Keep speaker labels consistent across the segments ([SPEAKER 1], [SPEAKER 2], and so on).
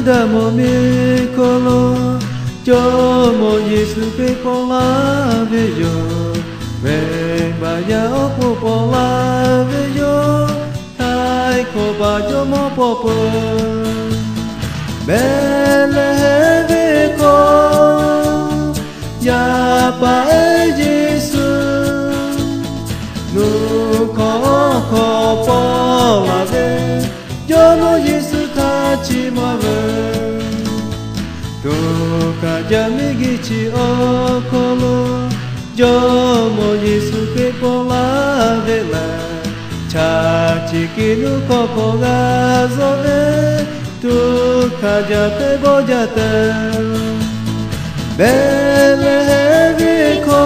[SPEAKER 1] ayúdame mi color, yo morí su que por la bello, ven vaya opo por la bello, ay coba yo mo popo, bele ko, ya pa Jesús, nu ko por la bello, yo morí su Toca migichi okolo, yo moyi suke pola vela, chachiki nu koko ga zove, toca jate bojate, bele viko,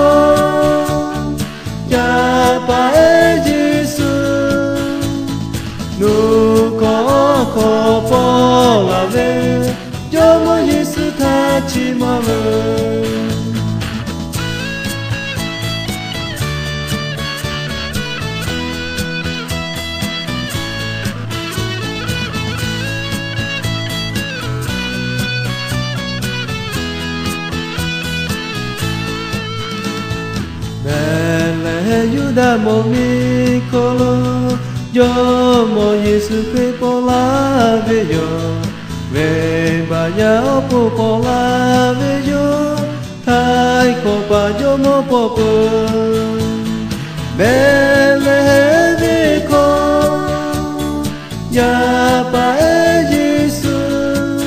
[SPEAKER 1] ya pa Jesús, nu koko pola vela. Yo moyi su tachi mawe Bele yuda mo mi kolo Yo moyi su que pola bello Ven vaya opo por la bello, tai copa yo mo popo. Bele vico, ya pa Jesús,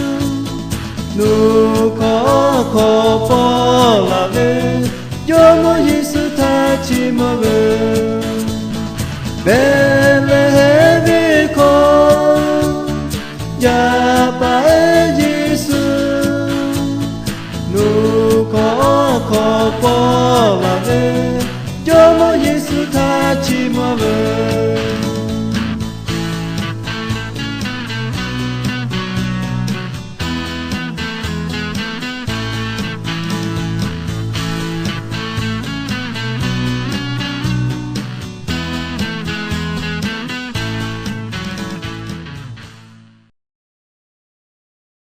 [SPEAKER 1] nu coco por la bello, yo mo Jesús tachi mo ve. Bele vico, ya pa Jesús, nu ko por la